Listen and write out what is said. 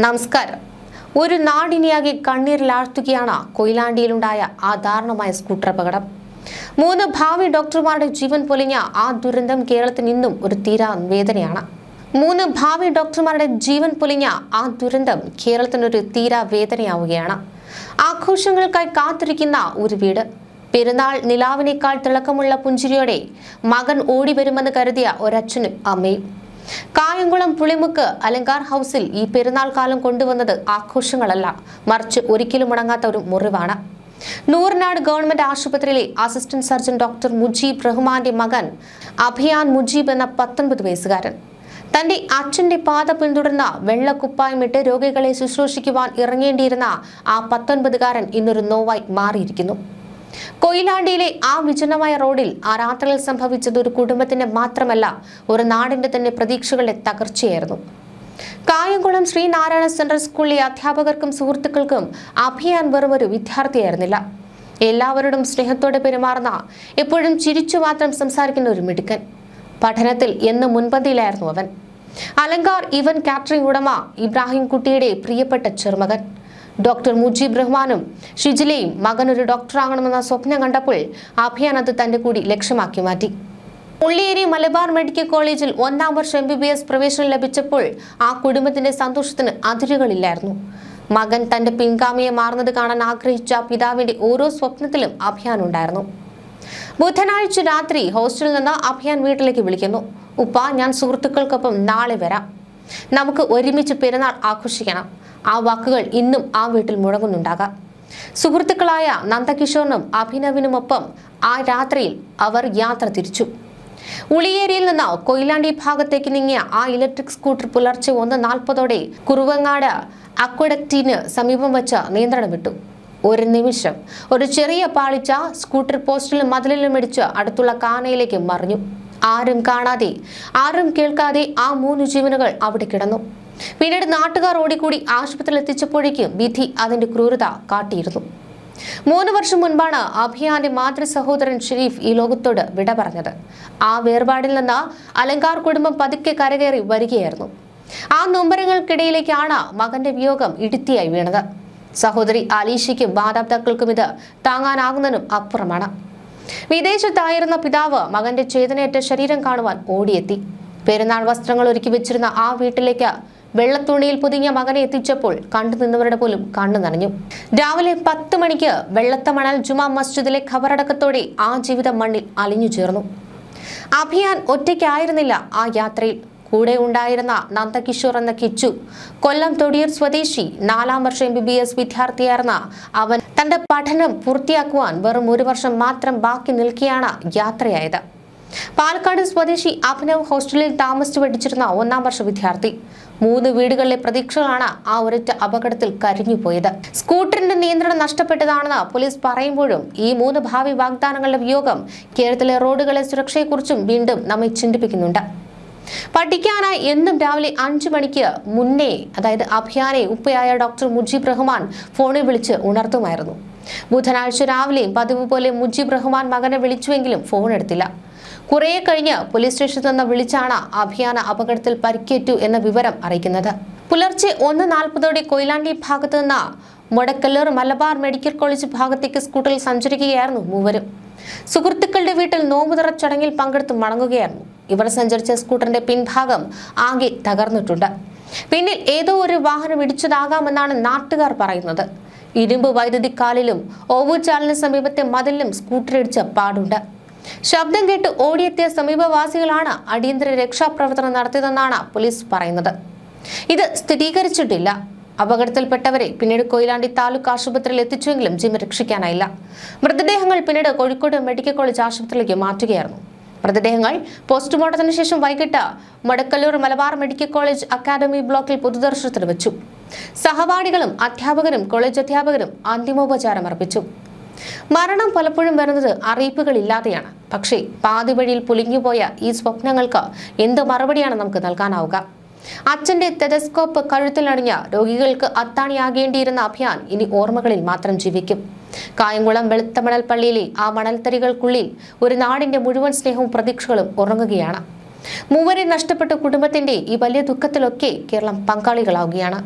നമസ്കാരം. ഒരു നാടിനെയാകെ കണ്ണീരിലാഴ്ത്തുകയാണ് കൊയിലാണ്ടിയിലുണ്ടായ ആ ദാരുണമായ സ്കൂട്ടർ അപകടം. 3 ഭാവി ഡോക്ടർമാരുടെ ജീവൻ പൊലിഞ്ഞ ആ ദുരന്തം കേരളത്തിന് ഇന്നും ഒരു തീരാ വേദനയാണ്. 3 ഭാവി ഡോക്ടർമാരുടെ ജീവൻ പൊലിഞ്ഞ ആ ദുരന്തം കേരളത്തിനൊരു തീരാ വേദനയാവുകയാണ്. ആഘോഷങ്ങൾക്കായി കാത്തിരിക്കുന്ന ഒരു വീട്, പെരുന്നാൾ നിലാവിനേക്കാൾ തിളക്കമുള്ള പുഞ്ചിരിയോടെ മകൻ ഓടി വരുമെന്ന് കരുതിയ ഒരച്ഛനും അമ്മയും. കായംകുളം പുളിമുക്ക് അലങ്കാർ ഹൗസിൽ ഈ പെരുന്നാൾ കാലം കൊണ്ടുവന്നത് ആഘോഷങ്ങളല്ല, മറിച്ച് ഒരിക്കലും മുടങ്ങാത്ത ഒരു മുറിവാണ്. നൂർനാട് ഗവൺമെന്റ് ആശുപത്രിയിലെ അസിസ്റ്റന്റ് സർജൻ ഡോക്ടർ മുജീബ് റഹ്മാന്റെ മകൻ അഭിയാൻ മുജീബ് എന്ന 19 വയസ്സുകാരൻ തന്റെ അച്ഛന്റെ പാത പിന്തുടർന്ന വെള്ളക്കുപ്പായമിട്ട് രോഗികളെ ശുശ്രൂഷിക്കുവാൻ ഇറങ്ങേണ്ടിയിരുന്ന ആ 19കാരൻ ഇന്നൊരു നോവായി മാറിയിരിക്കുന്നു. കൊയിലാണ്ടിയിലെ ആ വിജനമായ റോഡിൽ ആ രാത്രിയിൽ സംഭവിച്ചത് ഒരു കുടുംബത്തിന്റെ മാത്രമല്ല, ഒരു നാടിന്റെ തന്നെ പ്രതീക്ഷകളുടെ തകർച്ചയായിരുന്നു. കായംകുളം ശ്രീനാരായണ സെൻട്രൽ സ്കൂളിലെ അധ്യാപകർക്കും സുഹൃത്തുക്കൾക്കും അഭിയാൻ വെറും ഒരു വിദ്യാർത്ഥിയായിരുന്നില്ല. എല്ലാവരോടും സ്നേഹത്തോടെ പെരുമാറുന്ന, എപ്പോഴും ചിരിച്ചു മാത്രം സംസാരിക്കുന്ന ഒരു മിടുക്കൻ. പഠനത്തിൽ എന്നും മുൻപന്തിയിലായിരുന്നു അവൻ. അലങ്കാർ ഇവന്റ് കാറ്ററിംഗ് ഉടമ ഇബ്രാഹിം കുട്ടിയുടെ പ്രിയപ്പെട്ട ചെറുമകൻ. ഡോക്ടർ മുജീബ് റഹ്മാനും ഷിജിലയും മകൻ ഒരു ഡോക്ടറാകണമെന്ന സ്വപ്നം കണ്ടപ്പോൾ അഭിയാൻ അത് തന്റെ കൂടി ലക്ഷ്യമാക്കി മാറ്റി. ഉള്ളിയേരി മലബാർ മെഡിക്കൽ കോളേജിൽ 1ാം വർഷ MBBS പ്രവേശനം ലഭിച്ചപ്പോൾ ആ കുടുംബത്തിന്റെ സന്തോഷത്തിന് അതിരുകളില്ലായിരുന്നു. മകൻ തന്റെ പിൻഗാമിയെ മാറുന്നത് കാണാൻ ആഗ്രഹിച്ച പിതാവിന്റെ ഓരോ സ്വപ്നത്തിലും അഭിയാൻ ഉണ്ടായിരുന്നു. ബുധനാഴ്ച രാത്രി ഹോസ്റ്റലിൽ നിന്ന് അഭിയാൻ വീട്ടിലേക്ക് വിളിക്കുന്നു. ഉപ്പ, ഞാൻ സുഹൃത്തുക്കൾക്കൊപ്പം നാളെ വരാം, നമുക്ക് ഒരുമിച്ച് പെരുന്നാൾ ആഘോഷിക്കണം. ആ വാക്കുകൾ ഇന്നും ആ വീട്ടിൽ മുഴങ്ങുന്നുണ്ടാകാം. സുഹൃത്തുക്കളായ നന്ദകിഷോറിനും അഭിനവിനുമൊപ്പം ആ രാത്രിയിൽ അവർ യാത്ര തിരിച്ചു. ഉളിയേരിയിൽ നിന്ന് കൊയിലാണ്ടി ഭാഗത്തേക്ക് നീങ്ങിയ ആ ഇലക്ട്രിക് സ്കൂട്ടർ പുലർച്ചെ 1:40 കുറുവങ്ങാട് അക്വഡക്റ്റിന് സമീപം വച്ച് നിയന്ത്രണം വിട്ടു. ഒരു നിമിഷം ഒരു ചെറിയ പാളിച്ച സ്കൂട്ടർ പോസ്റ്റിലും മതിലിലും ഇടിച്ച് അടുത്തുള്ള കാനയിലേക്ക് മറിഞ്ഞു. ആരും കാണാതെ, ആരും കേൾക്കാതെ ആ 3 ജീവനുകൾ അവിടെ കിടന്നു. പിന്നീട് നാട്ടുകാർ ഓടിക്കൂടി ആശുപത്രിയിൽ എത്തിച്ചപ്പോഴേക്കും വിധി അതിന്റെ ക്രൂരത കാട്ടിയിരുന്നു. 3 വർഷം മുൻപാണ് അഭിയാന്റെ മാതൃ സഹോദരൻ ഷെരീഫ് ഈ ലോകത്തോട് വിട പറഞ്ഞത്. ആ വേർപാടിൽ നിന്ന് അലങ്കാർ കുടുംബം പതുക്കെ കരകയറി വരികയായിരുന്നു. ആ നൊമ്പരങ്ങൾക്കിടയിലേക്കാണ് മകന്റെ വിയോഗം ഇടുത്തിയായി വീണത്. സഹോദരി ആലീഷയ്ക്കും മാതാപിതാക്കൾക്കും ഇത് താങ്ങാനാകുന്നതിനും അപ്പുറമാണ്. വിദേശത്തായിരുന്ന പിതാവ് മകന്റെ ചേതനയേറ്റ ശരീരം കാണുവാൻ ഓടിയെത്തി. പെരുന്നാൾ വസ്ത്രങ്ങൾ ഒരുക്കി വെച്ചിരുന്ന ആ വീട്ടിലേക്ക് വെള്ളത്തുണിയിൽ പൊതിഞ്ഞ മകനെ എത്തിച്ചപ്പോൾ കണ്ടു നിന്നവരുടെ പോലും കണ്ണു നനഞ്ഞു. രാവിലെ 10 മണിക്ക് വെള്ളത്തമണൽ ജുമാ മസ്ജിദിലെ ഖബറടക്കത്തോടെ ആ ജീവിതം മണ്ണിൽ അലിഞ്ഞു ചേർന്നു. അഭിയാൻ ഒറ്റയ്ക്കായിരുന്നില്ല ആ യാത്രയിൽ. കൂടെ ഉണ്ടായിരുന്ന നന്ദകിഷോർ എന്ന കിച്ചു, കൊല്ലം തൊടിയൂർ സ്വദേശി, 4ാം വർഷ MBBS വിദ്യാർത്ഥിയായിരുന്ന അവൻ തന്റെ പഠനം പൂർത്തിയാക്കുവാൻ വെറും 1 വർഷം മാത്രം ബാക്കി നിൽക്കെയാണ് യാത്രയായത്. പാലക്കാട് സ്വദേശി അഭിനവ് ഹോസ്റ്റലിൽ താമസിച്ചു പഠിച്ചിരുന്ന 1ാം വർഷ വിദ്യാർത്ഥി. 3 വീടുകളിലെ പ്രതീക്ഷകളാണ് ആ ഒരൊറ്റ അപകടത്തിൽ കരിഞ്ഞുപോയത്. സ്കൂട്ടറിന്റെ നിയന്ത്രണം നഷ്ടപ്പെട്ടതാണെന്ന് പോലീസ് പറയുമ്പോഴും ഈ 3 ഭാവി വാഗ്ദാനങ്ങളുടെ വിയോഗം കേരളത്തിലെ റോഡുകളെ സുരക്ഷയെക്കുറിച്ചും വീണ്ടും നമ്മെ ചിന്തിപ്പിക്കുന്നുണ്ട്. പഠിക്കാനായി എന്നും രാവിലെ 5 മണിക്ക് മുന്നേ, അതായത് അഭിയാനെ ഉപ്പയായ ഡോക്ടർ മുജീബ് റഹ്മാൻ ഫോണിൽ വിളിച്ച് ഉണർത്തുമായിരുന്നു. ബുധനാഴ്ച രാവിലെയും പതിവ് പോലെ മുജീബ് റഹ്മാൻ മകനെ വിളിച്ചുവെങ്കിലും ഫോൺ എടുത്തില്ല. കുറെ കഴിഞ്ഞ് പോലീസ് സ്റ്റേഷനിൽ നിന്ന് വിളിച്ചാണ് അഭിയാന അപകടത്തിൽ പരിക്കേറ്റു എന്ന വിവരം അറിയിക്കുന്നത്. പുലർച്ചെ 1:40 കൊയിലാണ്ടി ഭാഗത്തു നിന്ന് മൊടക്കല്ലൂർ മലബാർ മെഡിക്കൽ കോളേജ് ഭാഗത്തേക്ക് സ്കൂട്ടറിൽ സഞ്ചരിക്കുകയായിരുന്നു മൂവരും. സുഹൃത്തുക്കളുടെ വീട്ടിൽ നോമ്പുതുറ ചടങ്ങിൽ പങ്കെടുത്ത് മടങ്ങുകയായിരുന്നു. ഇവർ സഞ്ചരിച്ച സ്കൂട്ടറിന്റെ പിൻഭാഗം ആകെ തകർന്നിട്ടുണ്ട്. പിന്നിൽ ഏതോ ഒരു വാഹനം ഇടിച്ചതാകാമെന്നാണ് നാട്ടുകാർ പറയുന്നത്. ഇരുമ്പ് വൈദ്യുതി കാലിലും ഓവുചാലിന് സമീപത്തെ മതിലിലും സ്കൂട്ടർ ഇടിച്ച പാടുണ്ട്. ശബ്ദം കേട്ട് ഓടിയെത്തിയ സമീപവാസികളാണ് അടിയന്തര രക്ഷാപ്രവർത്തനം നടത്തിയതെന്നാണ് പോലീസ് പറയുന്നത്. ഇത് സ്ഥിരീകരിച്ചിട്ടില്ല. അപകടത്തിൽപ്പെട്ടവരെ പിന്നീട് കൊയിലാണ്ടി താലൂക്ക് ആശുപത്രിയിൽ എത്തിച്ചുവെങ്കിലും ജീവൻ രക്ഷിക്കാനായില്ല. മൃതദേഹങ്ങൾ പിന്നീട് കോഴിക്കോട് മെഡിക്കൽ കോളേജ് ആശുപത്രിയിലേക്ക് മാറ്റുകയായിരുന്നു. മൃതദേഹങ്ങൾ പോസ്റ്റ്മോർട്ടത്തിന് ശേഷം വൈകിട്ട് Modakkallur Malabar Medical College academy ബ്ലോക്കിൽ പൊതുദർശനത്തിന് വെച്ചു. സഹപാഠികളും അധ്യാപകരും കോളേജ് അധ്യാപകരും അന്തിമോപചാരം അർപ്പിച്ചു. മരണം പലപ്പോഴും വരുന്നത് അറിയിപ്പുകളില്ലാതെയാണ്. പക്ഷേ പാതി വഴിയിൽ പൊലിഞ്ഞുപോയ ഈ സ്വപ്നങ്ങൾക്ക് എന്ത് മറുപടിയാണ് നമുക്ക് നൽകാനാവുക? അച്ഛന്റെ ടെലസ്കോപ്പ് കഴുത്തിലണിഞ്ഞ രോഗികൾക്ക് അത്താണിയാകേണ്ടിയിരുന്ന അഭിയാൻ ഇനി ഓർമ്മകളിൽ മാത്രം ജീവിക്കും. കായംകുളം വെളുത്തമണൽ പള്ളിയിലെ ആ മണൽത്തരികൾക്കുള്ളിൽ ഒരു നാടിന്റെ മുഴുവൻ സ്നേഹവും പ്രതീക്ഷകളും ഉറങ്ങുകയാണ്. മൂവരെ നഷ്ടപ്പെട്ട കുടുംബത്തിന്റെ ഈ വലിയ ദുഃഖത്തിലൊക്കെ കേരളം പങ്കാളികളാവുകയാണ്.